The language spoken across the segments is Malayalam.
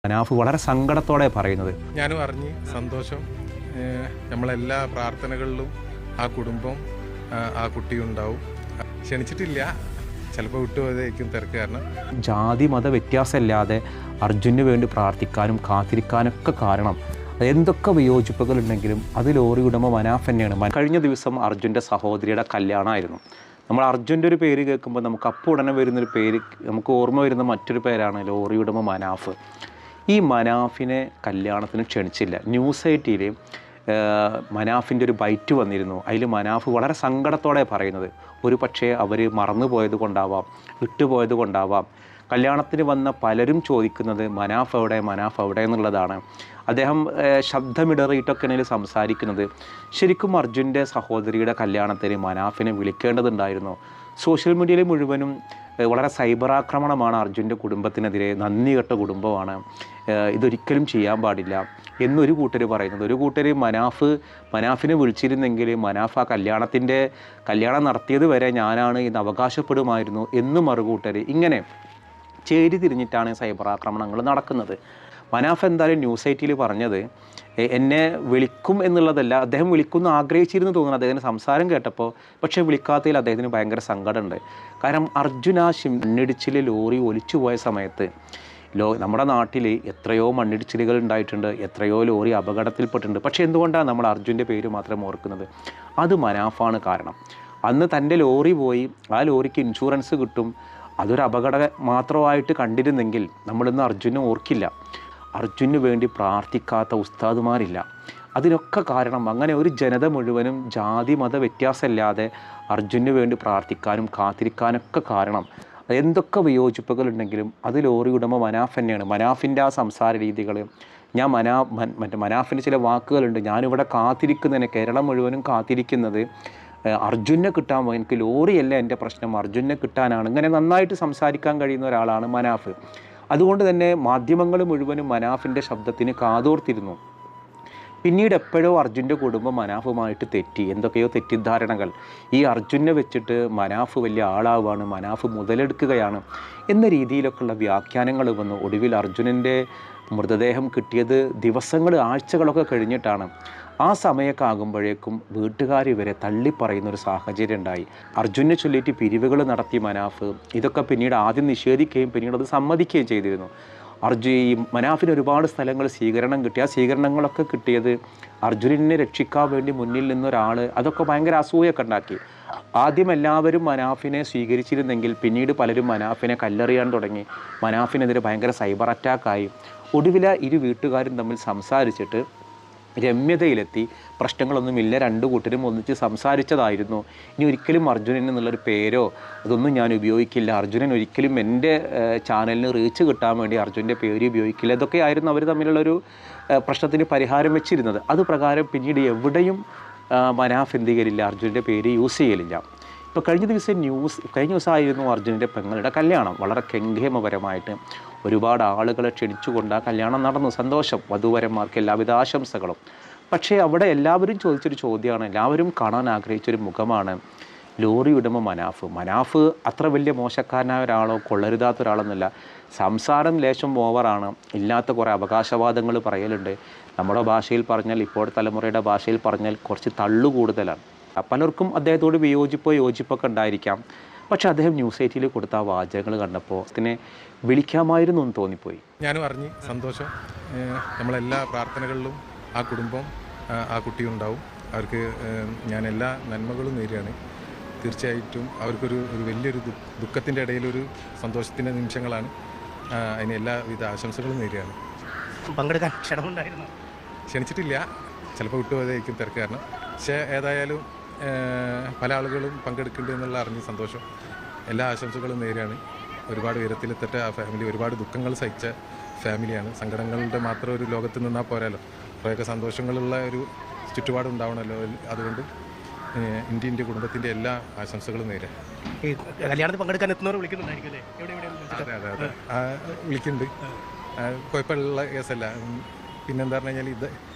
മനാഫ് വളരെ സങ്കടത്തോടെ പറയുന്നത്. ഞാനും അറിഞ്ഞ് സന്തോഷം. നമ്മളെല്ലാ പ്രാർത്ഥനകളിലും ആ കുടുംബം ആ കുട്ടിയുണ്ടാവും. ക്ഷണിച്ചിട്ടില്ല, ചിലപ്പോൾ വിട്ടുപോയതായിരിക്കും തിരക്ക് കാരണം. ജാതി മത വ്യത്യാസമില്ലാതെ അർജുന് വേണ്ടി പ്രാർത്ഥിക്കാനും കാത്തിരിക്കാനൊക്കെ കാരണം എന്തൊക്കെ വിയോജിപ്പുകളുണ്ടെങ്കിലും അത് ലോറി ഉടമ മനാഫ് തന്നെയാണ്. കഴിഞ്ഞ ദിവസം അർജുൻ്റെ സഹോദരിയുടെ കല്യാണമായിരുന്നു. നമ്മൾ അർജുൻ്റെ ഒരു പേര് കേൾക്കുമ്പോൾ നമുക്ക് അപ്പോൾ ഉടനെ വരുന്നൊരു പേര്, നമുക്ക് ഓർമ്മ വരുന്ന മറ്റൊരു പേരാണ് ലോറി ഉടമ മനാഫ്. ഈ മനാഫിനെ കല്യാണത്തിന് ക്ഷണിച്ചില്ല. ന്യൂസ് 8 മനാഫിൻ്റെ ഒരു ബൈറ്റ് വന്നിരുന്നു. അതിൽ മനാഫ് വളരെ സങ്കടത്തോടെ പറയുന്നത്, ഒരു പക്ഷേ അവർ മറന്നുപോയത് കൊണ്ടാവാം, വിട്ടുപോയത് കൊണ്ടാവാം. കല്യാണത്തിന് വന്ന പലരും ചോദിക്കുന്നത് മനാഫ് എവിടെ എന്നുള്ളതാണ്. അദ്ദേഹം ശബ്ദമിടറിയിട്ടൊക്കെയാണ് സംസാരിക്കുന്നത്. ശരിക്കും അർജുൻ്റെ സഹോദരിയുടെ കല്യാണത്തിന് മനാഫിനെ വിളിക്കേണ്ടതുണ്ടായിരുന്നു. സോഷ്യൽ മീഡിയയിൽ മുഴുവനും വളരെ സൈബർ ആക്രമണമാണ് അർജുൻ്റെ കുടുംബത്തിനെതിരെ. നന്ദി കെട്ട കുടുംബമാണ്, ഇതൊരിക്കലും ചെയ്യാൻ പാടില്ല എന്നൊരു കൂട്ടർ പറയുന്നത്. ഒരു കൂട്ടർ മനാഫിനെ വിളിച്ചിരുന്നെങ്കിൽ മനാഫ് ആ കല്യാണം നടത്തിയത് വരെ ഞാനാണ് എന്ന് അവകാശപ്പെടുമായിരുന്നു എന്ന് മറുകൂട്ടർ. ഇങ്ങനെ ചേരി തിരിഞ്ഞിട്ടാണ് സൈബർ ആക്രമണങ്ങൾ നടക്കുന്നത്. മനാഫ് എന്തായാലും ന്യൂസ് 8 പറഞ്ഞത്, എന്നെ വിളിക്കും എന്നുള്ളതല്ല, അദ്ദേഹം വിളിക്കുമെന്ന് ആഗ്രഹിച്ചിരുന്നു തോന്നുന്നു അദ്ദേഹത്തിൻ്റെ സംസാരം കേട്ടപ്പോൾ. പക്ഷേ വിളിക്കാത്തതിൽ അദ്ദേഹത്തിന് ഭയങ്കര സങ്കടമുണ്ട്. കാരണം അർജുന മണ്ണിടിച്ചിൽ ലോറി ഒലിച്ചു പോയ സമയത്ത് നമ്മുടെ നാട്ടിൽ എത്രയോ മണ്ണിടിച്ചിലുകൾ ഉണ്ടായിട്ടുണ്ട്, എത്രയോ ലോറി അപകടത്തിൽപ്പെട്ടിട്ടുണ്ട്. പക്ഷേ എന്തുകൊണ്ടാണ് നമ്മൾ അർജുൻ്റെ പേര് മാത്രം ഓർക്കുന്നത്? അത് മനാഫാണ് കാരണം. അന്ന് തൻ്റെ ലോറി പോയി, ആ ലോറിക്ക് ഇൻഷുറൻസ് കിട്ടും, അതൊരു അപകടം മാത്രമായിട്ട് കണ്ടിരുന്നെങ്കിൽ നമ്മളിന്ന് അർജുനെ ഓർക്കില്ല. അർജുന് വേണ്ടി പ്രാർത്ഥിക്കാത്ത ഉസ്താദുമാരില്ല. അതിനൊക്കെ കാരണം അങ്ങനെ ഒരു ജനത മുഴുവനും ജാതി മത വ്യത്യാസമില്ലാതെ അർജുന് വേണ്ടി പ്രാർത്ഥിക്കാനും കാത്തിരിക്കാനൊക്കെ കാരണം എന്തൊക്കെ വിയോജിപ്പുകളുണ്ടെങ്കിലും അത് ലോറി ഉടമ മനാഫ് തന്നെയാണ്. മനാഫിൻ്റെ ആ സംസാര രീതികൾ, മനാഫിൻ്റെ ചില വാക്കുകളുണ്ട്. ഞാനിവിടെ കാത്തിരിക്കുന്നതിന്, കേരളം മുഴുവനും കാത്തിരിക്കുന്നത് അർജുനെ കിട്ടാൻ പോയി, എനിക്ക് ലോറിയല്ല എൻ്റെ പ്രശ്നം, അർജുനെ കിട്ടാനാണ്. ഇങ്ങനെ നന്നായിട്ട് സംസാരിക്കാൻ കഴിയുന്ന ഒരാളാണ് മനാഫ്. അതുകൊണ്ട് തന്നെ മാധ്യമങ്ങൾ മുഴുവനും മനാഫിൻ്റെ ശബ്ദത്തിന് കാതോർത്തിരുന്നു. പിന്നീട് എപ്പോഴോ അർജുൻ്റെ കുടുംബം മനാഫുമായിട്ട് തെറ്റി, എന്തൊക്കെയോ തെറ്റിദ്ധാരണകൾ. ഈ അർജുനെ വെച്ചിട്ട് മനാഫ് വലിയ ആളാവുകയാണ്, മനാഫ് മുതലെടുക്കുകയാണ് എന്ന രീതിയിലൊക്കെയുള്ള വ്യാഖ്യാനങ്ങൾ വന്നു. ഒടുവിൽ അർജുനൻ്റെ മൃതദേഹം കിട്ടിയത് ആഴ്ചകളൊക്കെ കഴിഞ്ഞിട്ടാണ്. ആ സമയമൊക്കെ ആകുമ്പോഴേക്കും വീട്ടുകാർ ഇവരെ തള്ളിപ്പറയുന്നൊരു സാഹചര്യം ഉണ്ടായി. അർജുനെ ചൊല്ലിയിട്ട് പിരിവുകൾ നടത്തി മനാഫ്. ഇതൊക്കെ പിന്നീട് ആദ്യം നിഷേധിക്കുകയും പിന്നീട് അത് സമ്മതിക്കുകയും ചെയ്തിരുന്നു. ഈ മനാഫിന് ഒരുപാട് സ്ഥലങ്ങൾ സ്വീകരണം കിട്ടി. ആ സ്വീകരണങ്ങളൊക്കെ കിട്ടിയത് അർജുനനെ രക്ഷിക്കാൻ വേണ്ടി മുന്നിൽ നിന്നൊരാൾ, അതൊക്കെ ഭയങ്കര അസൂയൊക്കെ ഉണ്ടാക്കി. ആദ്യം എല്ലാവരും മനാഫിനെ സ്വീകരിച്ചിരുന്നെങ്കിൽ പിന്നീട് പലരും മനാഫിനെ കല്ലെറിയാൻ തുടങ്ങി. മനാഫിനെതിരെ ഭയങ്കര സൈബർ അറ്റാക്കായി. ഒടുവിൽ ഇരു വീട്ടുകാരും തമ്മിൽ സംസാരിച്ചിട്ട് രമ്യതയിലെത്തി. പ്രശ്നങ്ങളൊന്നുമില്ല, രണ്ടു കൂട്ടരും ഒന്നിച്ച് സംസാരിച്ചതായിരുന്നു. ഇനി ഒരിക്കലും അർജുനൻ എന്നുള്ളൊരു പേരോ അതൊന്നും ഞാൻ ഉപയോഗിക്കില്ല, അർജുനൻ ഒരിക്കലും എൻ്റെ ചാനലിന് റീച്ച് കിട്ടാൻ വേണ്ടി അർജുൻ്റെ പേര് ഉപയോഗിക്കില്ല, ഇതൊക്കെയായിരുന്നു അവർ തമ്മിലുള്ളൊരു പ്രശ്നത്തിന് പരിഹാരം വെച്ചിരുന്നത്. അത് പ്രകാരം പിന്നീട് എവിടെയും മനാഫ് എന്ത് ചെയ്യലില്ല, അർജുൻ്റെ പേര് യൂസ് ചെയ്യലില്ല. ഇപ്പോൾ കഴിഞ്ഞ ദിവസമായിരുന്നു അർജുനൻ്റെ പെങ്ങളുടെ കല്യാണം. വളരെ കെങ്കേമപരമായിട്ട് ഒരുപാട് ആളുകളെ ക്ഷണിച്ചുകൊണ്ട് ആ കല്യാണം നടന്നു. സന്തോഷം, വധൂവരന്മാർക്ക് എല്ലാവിധ ആശംസകളും. പക്ഷേ അവിടെ എല്ലാവരും ചോദിച്ചൊരു ചോദ്യമാണ്, എല്ലാവരും കാണാൻ ആഗ്രഹിച്ചൊരു മുഖമാണ് ലോറി ഉടമ മനാഫ് അത്ര വലിയ മോശക്കാരനായ ഒരാളോ കൊള്ളരുതാത്ത ഒരാളൊന്നുമില്ല. സംസാരം ലേശം ഓവറാണ്, ഇല്ലാത്ത കുറേ അവകാശവാദങ്ങൾ പറയലുണ്ട്. നമ്മുടെ ഭാഷയിൽ പറഞ്ഞാൽ, ഇപ്പോഴത്തെ തലമുറയുടെ ഭാഷയിൽ പറഞ്ഞാൽ കുറച്ച് തള്ളു കൂടുതലാണ്. പലർക്കും അദ്ദേഹത്തോട് യോജിപ്പൊക്കെ ഉണ്ടായിരിക്കാം. പക്ഷെ അദ്ദേഹം ന്യൂസ് 8 കൊടുത്ത ആ വാചകങ്ങൾ കണ്ടപ്പോൾ അതിനെ വിളിക്കാമായിരുന്നു എന്ന് തോന്നിപ്പോയി. ഞാനും അറിഞ്ഞ് സന്തോഷം. നമ്മളെല്ലാ പ്രാർത്ഥനകളിലും ആ കുടുംബം ആ കുട്ടിയുണ്ടാവും. അവർക്ക് ഞാൻ എല്ലാ നന്മകളും നേരുകയാണ്. തീർച്ചയായിട്ടും അവർക്കൊരു വലിയൊരു ദുഃഖത്തിൻ്റെ ഇടയിലൊരു സന്തോഷത്തിൻ്റെ നിമിഷങ്ങളാണ്. അതിന് എല്ലാവിധ ആശംസകളും നേരുകയാണ്. പങ്കെടുക്കാൻ ക്ഷണമുണ്ടായിരുന്നു? ക്ഷണിച്ചിട്ടില്ല, ചിലപ്പോൾ വിട്ടുപോയതായിരിക്കും തിരക്ക് കാരണം. പക്ഷേ ഏതായാലും പല ആളുകളും പങ്കെടുക്കുന്നുണ്ട് എന്നുള്ള അറിഞ്ഞ് സന്തോഷം. എല്ലാ ആശംസകളും നേരെയാണ്. ഒരുപാട് ഉയരത്തിലെത്തട്ടെ ആ ഫാമിലി. ഒരുപാട് ദുഃഖങ്ങൾ സഹിച്ച ഫാമിലിയാണ്. സങ്കടങ്ങളുടെ മാത്രം ഒരു ലോകത്ത് നിന്നാൽ പോരാലോ, കുറേയൊക്കെ സന്തോഷങ്ങളുള്ള ഒരു ചുറ്റുപാടുണ്ടാവണമല്ലോ. അതുകൊണ്ട് ഇന്ത്യൻ്റെ കുടുംബത്തിൻ്റെ എല്ലാ ആശംസകളും നേരെ. ഈ കല്യാണത്തിൽ പങ്കെടുക്കാൻ എത്തുന്നവർ വിളിക്കുന്നുണ്ടായിരിക്കും അല്ലേ? അതെ വിളിക്കുന്നുണ്ട്. കുഴപ്പമുള്ള കേസല്ല. പിന്നെന്താ പറഞ്ഞു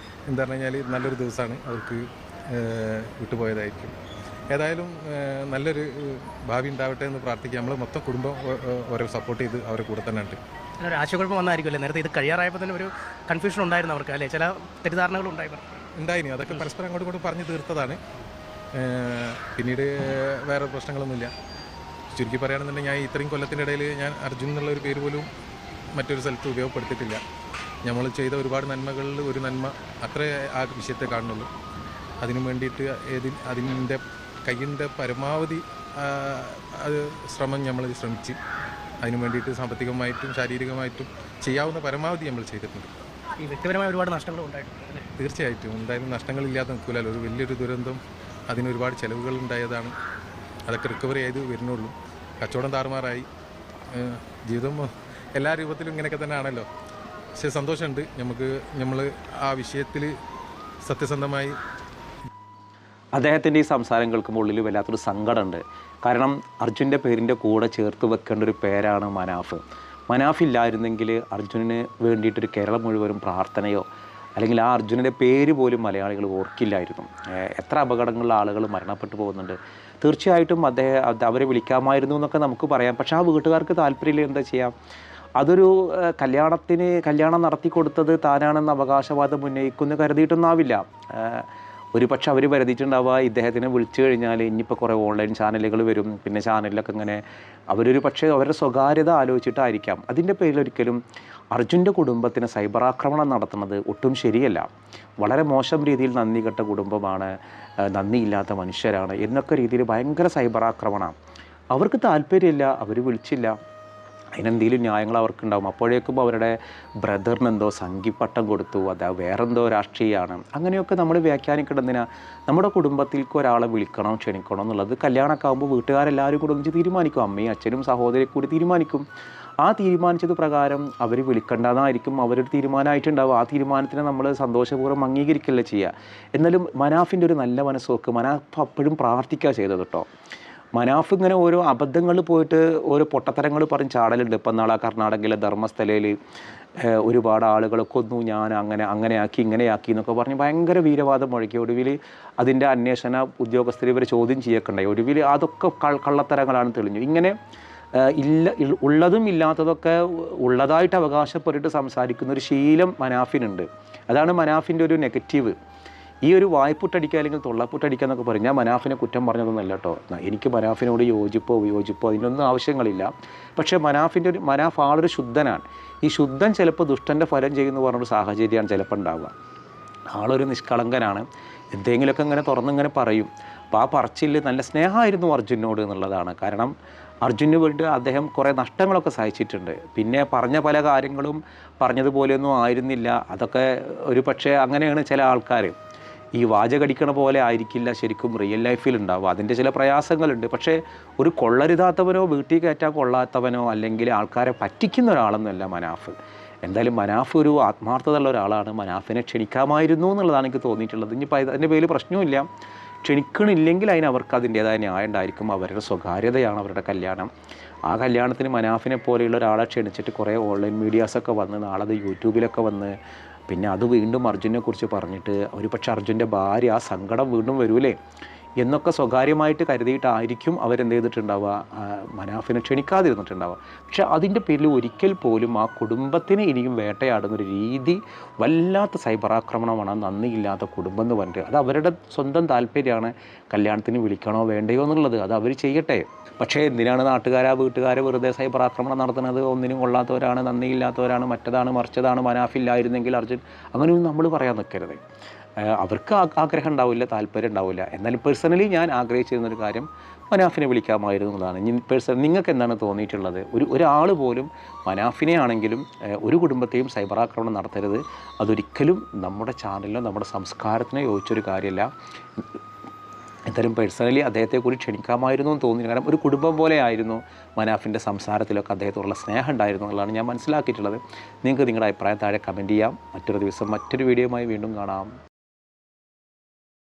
കഴിഞ്ഞാൽ നല്ലൊരു ദിവസമാണ്. അവർക്ക് വിട്ടുപോയതായിരിക്കും. ഏതായാലും നല്ലൊരു ഭാവി ഉണ്ടാവട്ടെ എന്ന് പ്രാർത്ഥിക്കുക. നമ്മൾ മൊത്തം കുടുംബം ഓരോ സപ്പോർട്ട് ചെയ്ത് അവരെ കൂടെ തന്നെ ഉണ്ട്. ഒരു ആശയക്കുഴപ്പം വന്നായിരിക്കുമല്ലേ നേരത്തെ ഇത് കഴിയാറായപ്പോൾ തന്നെ ഒരു കൺഫ്യൂഷൻ ഉണ്ടായിരുന്നു അവർക്ക് അല്ലേ, ചില തെറ്റിദ്ധാരണകളും ഉണ്ടായിനി. അതൊക്കെ പരസ്പരം അങ്ങോട്ടും ഇങ്ങോട്ടും പറഞ്ഞ് തീർത്തതാണ്. പിന്നീട് വേറെ പ്രശ്നങ്ങളൊന്നുമില്ല. ചുരുക്കി പറയുകയാണെന്നുണ്ടെങ്കിൽ ഞാൻ ഇത്രയും കൊല്ലത്തിൻ്റെ ഇടയിൽ ഞാൻ അർജുൻ എന്നുള്ള ഒരു പേര് പോലും മറ്റൊരു സ്ഥലത്ത് ഉപയോഗപ്പെടുത്തിയിട്ടില്ല. നമ്മൾ ചെയ്ത ഒരുപാട് നന്മകളിൽ ഒരു നന്മ അത്രേ ആ വിഷയത്തെ കാണുന്നുള്ളൂ. അതിനു വേണ്ടിയിട്ട് അതിൻ്റെ കയ്യിൻ്റെ പരമാവധി അത് ശ്രമം നമ്മൾ ശ്രമിച്ച് അതിനു വേണ്ടിയിട്ട് സാമ്പത്തികമായിട്ടും ശാരീരികമായിട്ടും ചെയ്യാവുന്ന പരമാവധി നമ്മൾ ചെയ്തിട്ടുണ്ട്. ഈ വ്യക്തിപരമായ ഒരുപാട് നഷ്ടങ്ങൾ ഉണ്ടായിട്ടുണ്ട്. തീർച്ചയായിട്ടും എന്തായാലും നഷ്ടങ്ങളില്ലാതെ നിൽക്കില്ലല്ലോ. ഒരു വലിയൊരു ദുരന്തം, അതിന് ഒരുപാട് ചിലവുകൾ ഉണ്ടായതാണ്. അതൊക്കെ റിക്കവറി ചെയ്ത് വരുന്നുള്ളൂ. കച്ചവടം താറുമാറായി, ജീവിതം എല്ലാ രൂപത്തിലും ഇങ്ങനെയൊക്കെ തന്നെ ആണല്ലോ. പക്ഷേ സന്തോഷമുണ്ട് നമ്മൾ ആ വിഷയത്തിൽ സത്യസന്ധമായി. അദ്ദേഹത്തിൻ്റെ ഈ സംസാരം കേൾക്കുമ്പോൾ ഉള്ളിൽ വല്ലാത്തൊരു സങ്കടമുണ്ട്. കാരണം അർജുൻ്റെ പേരിൻ്റെ കൂടെ ചേർത്ത് വെക്കേണ്ട ഒരു പേരാണ് മനാഫ്. മനാഫില്ലായിരുന്നെങ്കിൽ അർജുനന് വേണ്ടിയിട്ടൊരു കേരളം മുഴുവനും പ്രാർത്ഥനയോ അല്ലെങ്കിൽ ആ അർജുനൻ്റെ പേര് പോലും മലയാളികൾ ഓർക്കില്ലായിരുന്നു. എത്ര അപകടങ്ങളിൽ ആളുകൾ മരണപ്പെട്ടു പോകുന്നുണ്ട്. തീർച്ചയായിട്ടും അവരെ വിളിക്കാമായിരുന്നു എന്നൊക്കെ നമുക്ക് പറയാം. പക്ഷേ ആ വീട്ടുകാർക്ക് താല്പര്യമില്ല, എന്താ ചെയ്യാം? അതൊരു കല്യാണം നടത്തി കൊടുത്തത് താനാണെന്ന് അവകാശവാദം ഉന്നയിക്കുമെന്ന് കരുതിയിട്ടൊന്നാവില്ല. ഒരു പക്ഷെ അവർ കരുതിയിട്ടുണ്ടാവുക ഇദ്ദേഹത്തിനെ വിളിച്ചു കഴിഞ്ഞാൽ ഇനിയിപ്പോൾ കുറേ ഓൺലൈൻ ചാനലുകൾ വരും, പിന്നെ ചാനലിലൊക്കെ ഇങ്ങനെ അവരൊരു പക്ഷേ അവരുടെ സ്വകാര്യത ആലോചിച്ചിട്ടായിരിക്കാം. അതിൻ്റെ പേരിൽ ഒരിക്കലും അർജുൻ്റെ കുടുംബത്തിന് സൈബർ ആക്രമണം നടത്തുന്നത് ഒട്ടും ശരിയല്ല. വളരെ മോശം രീതിയിൽ നന്ദി കെട്ട കുടുംബമാണ്, നന്ദിയില്ലാത്ത മനുഷ്യരാണ് എന്നൊക്കെ രീതിയിൽ ഭയങ്കര സൈബർ ആക്രമണമാണ്. അവർക്ക് താല്പര്യമില്ല, അവർ വിളിച്ചില്ല, അതിനെന്തെങ്കിലും ന്യായങ്ങൾ അവർക്കുണ്ടാവും. അപ്പോഴേക്കും അവരുടെ ബ്രദറിന് എന്തോ സംഘിപ്പട്ടം കൊടുത്തു, അത് വേറെന്തോ രാഷ്ട്രീയമാണ്. അങ്ങനെയൊക്കെ നമ്മൾ വ്യാഖ്യാനിക്കേണ്ടതിനാ. നമ്മുടെ കുടുംബത്തിലേക്ക് ഒരാളെ വിളിക്കണം, ക്ഷണിക്കണം എന്നുള്ളത് കല്യാണമൊക്കെ ആകുമ്പോൾ വീട്ടുകാരെല്ലാവരും കൂടെ ഒന്നിച്ച് തീരുമാനിക്കും. അമ്മയും അച്ഛനും സഹോദരി കൂടി തീരുമാനിക്കും. ആ തീരുമാനിച്ചത് പ്രകാരം അവർ വിളിക്കേണ്ടതായിരിക്കും അവരൊരു തീരുമാനമായിട്ടുണ്ടാവും. ആ തീരുമാനത്തിനെ നമ്മൾ സന്തോഷപൂർവ്വം അംഗീകരിക്കുകയല്ലേ ചെയ്യുക. എന്നാലും മനാഫിൻ്റെ ഒരു നല്ല മനസ്സൊക്കെ മനാഫ് അപ്പോഴും പ്രാർത്ഥിക്കുക ചെയ്തത് കേട്ടോ. മനാഫ് ഇങ്ങനെ ഓരോ അബദ്ധങ്ങൾ പോയിട്ട് ഓരോ പൊട്ടത്തരങ്ങൾ പറഞ്ഞ് ചാടലുണ്ട്. ഇപ്പം നാളെ കർണാടകയിലെ ധർമ്മസ്ഥലയിൽ ഒരുപാട് ആളുകളെ കൊന്നു, ഞാൻ അങ്ങനെയാക്കി ഇങ്ങനെയാക്കി എന്നൊക്കെ പറഞ്ഞ് ഭയങ്കര വീരവാദം മുഴക്കി. ഒടുവിൽ അതിൻ്റെ അന്വേഷണ ഉദ്യോഗസ്ഥർ ഇവരെ ചോദ്യം ചെയ്യക്കുണ്ടായി. ഒടുവിൽ അതൊക്കെ കള്ളത്തരങ്ങളാണ് തെളിഞ്ഞു. ഇങ്ങനെ ഉള്ളതും ഇല്ലാത്തതൊക്കെ ഉള്ളതായിട്ട് അവകാശപ്പെട്ടിട്ട് സംസാരിക്കുന്ന ഒരു ശീലം മനാഫിനുണ്ട്. അതാണ് മനാഫിൻ്റെ ഒരു നെഗറ്റീവ്. ഈ ഒരു വായ്പുട്ടടിക്കുക അല്ലെങ്കിൽ തൊള്ളപ്പുട്ടടിക്കുക എന്നൊക്കെ പറയും. ഞാൻ മനാഫിനെ കുറ്റം പറഞ്ഞതൊന്നുമല്ല കേട്ടോ. എനിക്ക് മനാഫിനോട് യോജിപ്പോ അതിനൊന്നും ആവശ്യങ്ങളില്ല. പക്ഷേ മനാഫ് ആളൊരു ശുദ്ധനാണ്. ഈ ശുദ്ധൻ ചിലപ്പോൾ ദുഷ്ടൻ്റെ ഫലം ചെയ്യുന്നു പറഞ്ഞൊരു സാഹചര്യമാണ് ചിലപ്പോൾ ഉണ്ടാവുക. ആളൊരു നിഷ്കളങ്കനാണ്. എന്തെങ്കിലുമൊക്കെ ഇങ്ങനെ തുറന്നിങ്ങനെ പറയും. അപ്പോൾ ആ പറച്ചിൽ നല്ല സ്നേഹമായിരുന്നു അർജുനോട് എന്നുള്ളതാണ്. കാരണം അർജുന് വേണ്ടി അദ്ദേഹം കുറേ നഷ്ടങ്ങളൊക്കെ സഹിച്ചിട്ടുണ്ട്. പിന്നെ പറഞ്ഞ പല കാര്യങ്ങളും പറഞ്ഞതുപോലെയൊന്നും ആയിരുന്നില്ല. അതൊക്കെ ഒരു പക്ഷേ അങ്ങനെയാണ് ചില ആൾക്കാർ. ഈ വാചകടിക്കണ പോലെ ആയിരിക്കില്ല ശരിക്കും റിയൽ ലൈഫിൽ ഉണ്ടാവുക. അതിൻ്റെ ചില പ്രയാസങ്ങളുണ്ട്. പക്ഷേ ഒരു കൊള്ളരുതാത്തവനോ വീട്ടിൽ കയറ്റാൻ കൊള്ളാത്തവനോ അല്ലെങ്കിൽ ആൾക്കാരെ പറ്റിക്കുന്ന ഒരാളൊന്നുമല്ല മനാഫ്. എന്തായാലും മനാഫ് ഒരു ആത്മാർത്ഥതയുള്ള ഒരാളാണ്. മനാഫിനെ ക്ഷണിക്കാമായിരുന്നു എന്നുള്ളതാണ് എനിക്ക് തോന്നിയിട്ടുള്ളത്. ഇനിയിപ്പോൾ അതിൻ്റെ പേരിൽ പ്രശ്നവുമില്ല. ക്ഷണിക്കണില്ലെങ്കിൽ അവർക്ക് അതിൻ്റേതായ ന്യായം ഉണ്ടായിരിക്കും. അവരുടെ സ്വകാര്യതയാണ് അവരുടെ കല്യാണം. ആ കല്യാണത്തിന് മനാഫിനെ പോലെയുള്ള ഒരാളെ ക്ഷണിച്ചിട്ട് കുറേ ഓൺലൈൻ മീഡിയാസൊക്കെ വന്ന് നാളത് യൂട്യൂബിലൊക്കെ വന്ന് പിന്നെ അത് വീണ്ടും അർജുനെ കുറിച്ച് പറഞ്ഞിട്ട് ഒരു പക്ഷേ അർജുൻ്റെ ഭാര്യ ആ സങ്കടം വീണ്ടും വരൂലേ എന്നൊക്കെ സ്വകാര്യമായിട്ട് കരുതിയിട്ടായിരിക്കും അവരെന്ത് ചെയ്തിട്ടുണ്ടാവുക, മനാഫിനെ ക്ഷണിക്കാതിരുന്നിട്ടുണ്ടാവുക. പക്ഷെ അതിൻ്റെ പേരിൽ ഒരിക്കൽ പോലും ആ കുടുംബത്തിനെ ഇനിയും വേട്ടയാടുന്നൊരു രീതി വല്ലാത്ത സൈബർ ആക്രമണമാണ്. നന്ദിയില്ലാത്ത കുടുംബം എന്ന് പറഞ്ഞിട്ട് അത് അവരുടെ സ്വന്തം താല്പര്യമാണ്. കല്യാണത്തിന് വിളിക്കണോ വേണ്ടയോ എന്നുള്ളത് അത് അവർ ചെയ്യട്ടെ. പക്ഷേ എന്തിനാണ് വീട്ടുകാരെ വെറുതെ സൈബർ ആക്രമണം നടത്തുന്നത്? ഒന്നിനും കൊള്ളാത്തവരാണ്, നന്ദിയില്ലാത്തവരാണ്, മറ്റതാണ് മറിച്ചതാണ്, മനാഫില്ലായിരുന്നെങ്കിൽ അർജുൻ, അങ്ങനെയൊന്നും നമ്മൾ പറയാൻ നിൽക്കരുത്. അവർക്ക് ആഗ്രഹം ഉണ്ടാവില്ല, താല്പര്യം ഉണ്ടാവില്ല. എന്നാലും പേഴ്സണലി ഞാൻ ആഗ്രഹിച്ചിരുന്നൊരു കാര്യം മനാഫിനെ വിളിക്കാമായിരുന്നു എന്നതാണ്. നിങ്ങൾക്ക് എന്താണ് തോന്നിയിട്ടുള്ളത്? ഒരാൾ പോലും മനാഫിനെ ആണെങ്കിലും ഒരു കുടുംബത്തെയും സൈബർ ആക്രമണം നടത്തരുത്. അതൊരിക്കലും നമ്മുടെ ചാനലിനോ നമ്മുടെ സംസ്കാരത്തിനോ യോജിച്ചൊരു കാര്യമല്ല. എന്തായാലും പേഴ്സണലി അദ്ദേഹത്തെക്കുറിച്ച് ക്ഷണിക്കാമായിരുന്നു എന്ന് തോന്നി. കാരണം ഒരു കുടുംബം പോലെ ആയിരുന്നു മനാഫിൻ്റെ സംസാരത്തിലൊക്കെ അദ്ദേഹത്തോടുള്ള സ്നേഹം ഉണ്ടായിരുന്നു എന്നുള്ളതാണ് ഞാൻ മനസ്സിലാക്കിയിട്ടുള്ളത്. നിങ്ങൾക്ക് നിങ്ങളുടെ അഭിപ്രായം താഴെ കമൻറ്റ് ചെയ്യാം. മറ്റൊരു ദിവസം മറ്റൊരു വീഡിയോയുമായി വീണ്ടും കാണാം.